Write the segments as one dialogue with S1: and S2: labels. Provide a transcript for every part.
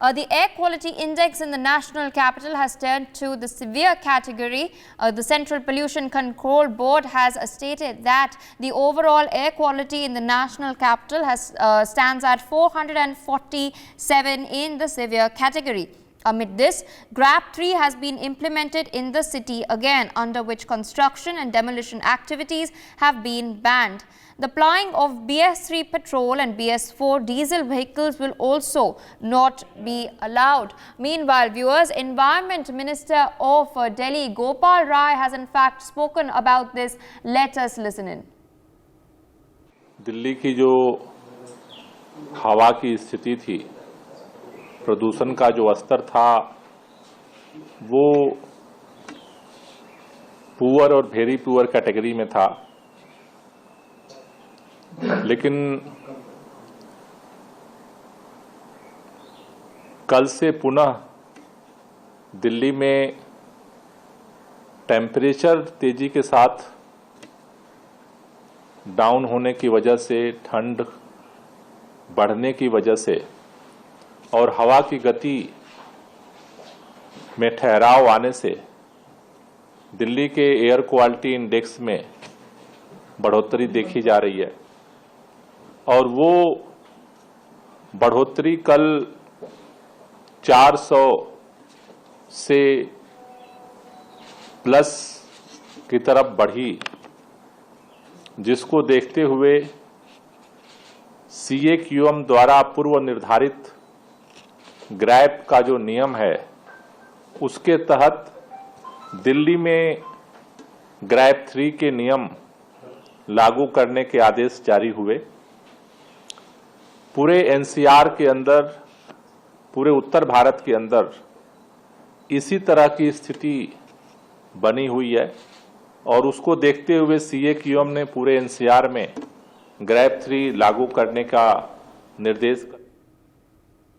S1: The air quality index in the national capital has turned to the severe category. The Central Pollution Control Board has stated that the overall air quality in the national capital stands at 447 in the severe category. Amid this, GRAP 3 has been implemented in the city again, under which construction and demolition activities have been banned. The plying of BS3 petrol and BS4 diesel vehicles will also not be allowed. Meanwhile, viewers, Environment Minister of Delhi, Gopal Rai, has in fact spoken about this. Let us listen in.
S2: Delhi की जो हवा की स्थिति थी, प्रदूषण का जो स्तर था, वो पुअर और वेरी पुअर कैटेगरी में था। लेकिन कल से पुनः दिल्ली में टेम्परेचर तेजी के साथ डाउन होने की वजह से, ठंड बढ़ने की वजह से और हवा की गति में ठहराव आने से दिल्ली के एयर क्वालिटी इंडेक्स में बढ़ोतरी देखी जा रही है। और वो बढ़ोतरी कल 400 से प्लस की तरफ बढ़ी, जिसको देखते हुए CAQM द्वारा पूर्व निर्धारित ग्रैप का जो नियम है, उसके तहत दिल्ली में ग्रैप 3 के नियम लागू करने के आदेश जारी हुए। पूरे NCR के अंदर, पूरे उत्तर भारत के अंदर इसी तरह की स्थिति बनी हुई है और उसको देखते हुए CAQM ने पूरे NCR में ग्रैप 3 लागू करने का निर्देश।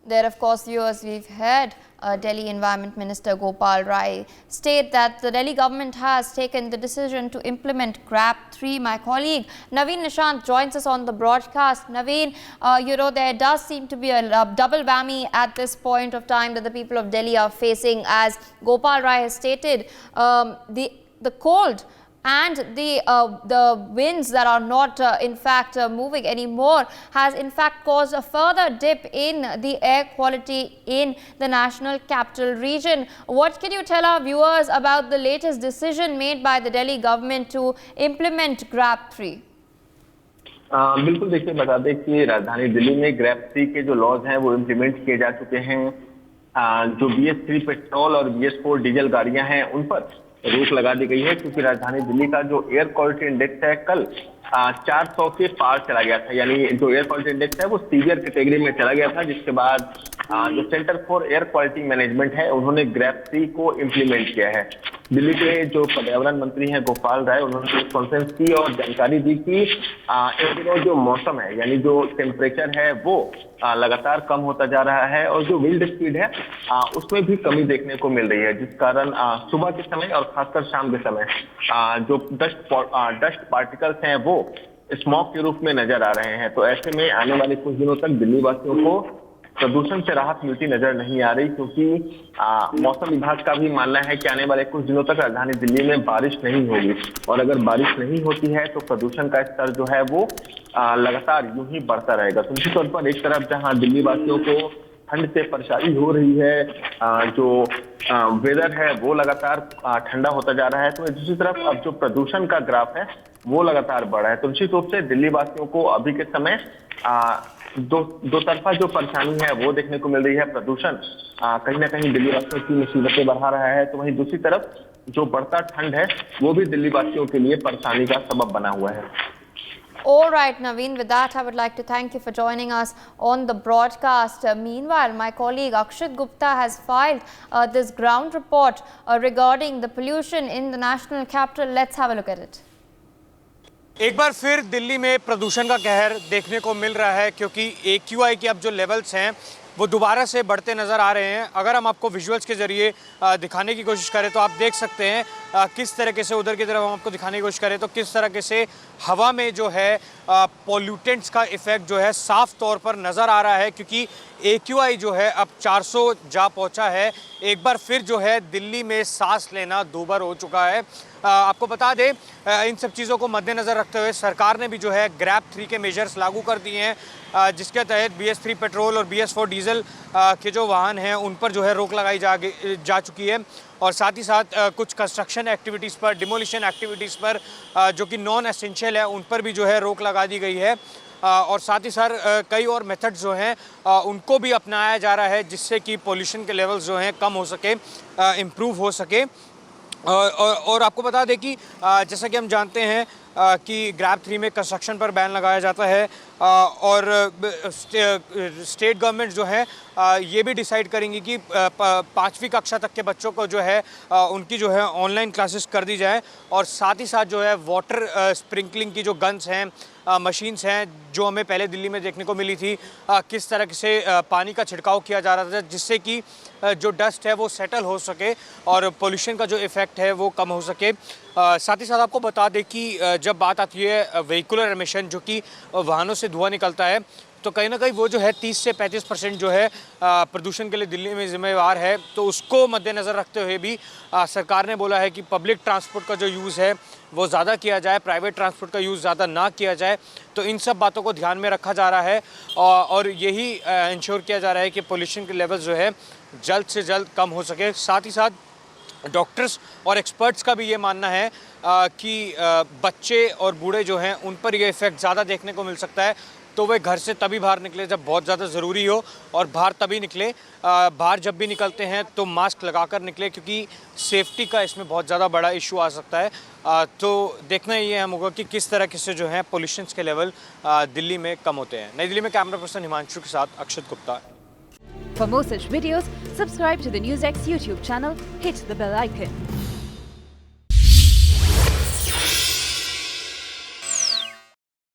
S1: There, of course, viewers, we've heard Delhi Environment Minister Gopal Rai state that the Delhi government has taken the decision to implement GRAP 3. My colleague Naveen Nishant joins us on the broadcast. Naveen, there does seem to be a double whammy at this point of time that the people of Delhi are facing, as Gopal Rai has stated. The cold and the winds that are not in fact moving anymore has in fact caused a further dip in the air quality in the national capital region. What can you tell our viewers about the latest decision made by the Delhi government to implement GRAP 3?
S3: बिल्कुल, देखिए बता दें कि राजधानी दिल्ली में grab 3 के जो laws हैं वो इम्प्लीमेंट किए जा चुके हैं। जो BS3 पेट्रोल और BS4 डीजल गाड़ियां हैं उन पर रोक लगा दी गई है, क्योंकि राजधानी दिल्ली का जो एयर क्वालिटी इंडेक्स है कल 400 के पार चला गया था। यानी जो एयर क्वालिटी इंडेक्स है वो सीवियर कैटेगरी में चला गया था, जिसके बाद जो centre for air quality management है उन्होंने ग्रैप 3 को इम्प्लीमेंट किया है। दिल्ली के जो पर्यावरण मंत्री हैं गोपाल राय, उन्होंने कॉन्फ्रेंस की और जानकारी दी कि इन दिनों जो मौसम है, यानी जो टेम्परेचर है वो लगातार कम होता जा रहा है और जो विंड स्पीड है उसमें भी कमी देखने को मिल रही है, जिस कारण सुबह के समय और खासकर शाम के समय जो डस्ट पार्टिकल्स हैं वो स्मॉग के रूप में नजर आ रहे हैं। तो ऐसे में आने वाले कुछ दिनों तक दिल्ली वासियों को प्रदूषण से राहत मिलती नजर नहीं आ रही, क्योंकि मौसम विभाग का भी मानना है कि आने वाले कुछ दिनों तक राजधानी दिल्ली में बारिश नहीं होगी और अगर बारिश नहीं होती है तो प्रदूषण का स्तर जो है वो लगातार यूं ही बढ़ता रहेगा। तो निश्चित तौर पर एक तरफ जहां दिल्ली वासियों को ठंड से परेशानी हो रही है, जो वेदर है वो लगातार ठंडा होता जा रहा है, तो दूसरी तरफ अब जो प्रदूषण का ग्राफ है वो लगातार बढ़ा है। तो निश्चित रूप से दिल्ली वासियों को अभी के समय दो तरफा जो परेशानी है वो देखने को मिल रही है। प्रदूषण कहीं ना कहीं दिल्ली वासियों की मुसीबतें बढ़ा रहा है, तो वहीं दूसरी तरफ जो बढ़ता ठंड है वो भी दिल्ली वासियों के लिए परेशानी का सबब बना हुआ है।
S1: All right, Naveen, with that I would like to thank you for joining us on the broadcast. Meanwhile, my colleague Akshit Gupta has filed this ground report regarding the pollution in the national capital. Let's have a look at it.
S4: एक बार फिर दिल्ली में प्रदूषण का कहर देखने को मिल रहा है, क्योंकि AQI के अब जो लेवल्स हैं वो दोबारा से बढ़ते नज़र आ रहे हैं। अगर हम आपको विजुअल्स के ज़रिए दिखाने की कोशिश करें तो आप देख सकते हैं किस तरीके से उधर की तरफ हम आपको दिखाने की कोशिश करें तो किस तरीके से हवा में जो है पॉल्यूटेंट्स का इफेक्ट जो है साफ तौर पर नज़र आ रहा है, क्योंकि AQI जो है अब 400 जा पहुंचा है। एक बार फिर जो है दिल्ली में सांस लेना दूभर हो चुका है। आपको बता दें, इन सब चीज़ों को मद्देनज़र रखते हुए सरकार ने भी जो है ग्रैप 3 के मेजर्स लागू कर दिए हैं, जिसके तहत BS3 पेट्रोल और BS4 डीजल के जो वाहन हैं उन पर जो है रोक लगाई जा चुकी है। और साथ ही साथ कुछ कंस्ट्रक्शन एक्टिविटीज़ पर, डिमोलिशन एक्टिविटीज़ पर जो कि नॉन एसेंशियल है उन पर भी जो है रोक लगा दी गई है। और साथ ही साथ कई और मेथड्स जो हैं उनको भी अपनाया जा रहा है, जिससे कि पोल्यूशन के लेवल्स जो हैं कम हो सके, इम्प्रूव हो सके। और आपको बता दें कि जैसा कि हम जानते हैं कि ग्रैप 3 में कंस्ट्रक्शन पर बैन लगाया जाता है, और स्टेट गवर्नमेंट जो है ये भी डिसाइड करेंगी कि 5वीं कक्षा तक के बच्चों को जो है उनकी जो है ऑनलाइन क्लासेस कर दी जाए। और साथ ही साथ जो है वाटर स्प्रिंकलिंग की जो गन्स हैं, मशीन्स हैं, जो हमें पहले दिल्ली में देखने को मिली थी, किस तरह से पानी का छिड़काव किया जा रहा था, जिससे कि जो डस्ट है वो सेटल हो सके और पोल्यूशन का जो इफ़ेक्ट है वो कम हो सके। साथ ही साथ आपको बता दें कि जब बात आती है व्हीकुलर एमिशन, जो कि वाहनों से धुआं निकलता है, तो कहीं ना कहीं वो जो है 30 से 35% जो है प्रदूषण के लिए दिल्ली में जिम्मेवार है। तो उसको मद्देनज़र रखते हुए भी सरकार ने बोला है कि पब्लिक ट्रांसपोर्ट का जो यूज़ है वो ज़्यादा किया जाए, प्राइवेट ट्रांसपोर्ट का यूज़ ज़्यादा ना किया जाए। तो इन सब बातों को ध्यान में रखा जा रहा है और यही इंश्योर किया जा रहा है कि पोल्यूशन के लेवल जो है जल्द से जल्द कम हो सके। साथ ही साथ डॉक्टर्स और एक्सपर्ट्स का भी ये मानना है कि बच्चे और बूढ़े जो हैं उन पर ये इफ़ेक्ट ज़्यादा देखने को मिल सकता है। तो वे घर से तभी बाहर निकले जब बहुत ज़्यादा ज़रूरी हो, और बाहर तभी निकले, बाहर जब भी निकलते हैं तो मास्क लगाकर निकले, क्योंकि सेफ्टी का इसमें बहुत ज़्यादा बड़ा इशू आ सकता है। तो देखना ये हम होगा कि किस तरह से जो है पोल्यूशन के लेवल दिल्ली में कम होते हैं। नई दिल्ली में कैमरा पर्सन हिमांशु के साथ अक्षत Gupta.
S5: For more such videos, subscribe to the NewsX YouTube channel, hit the bell icon.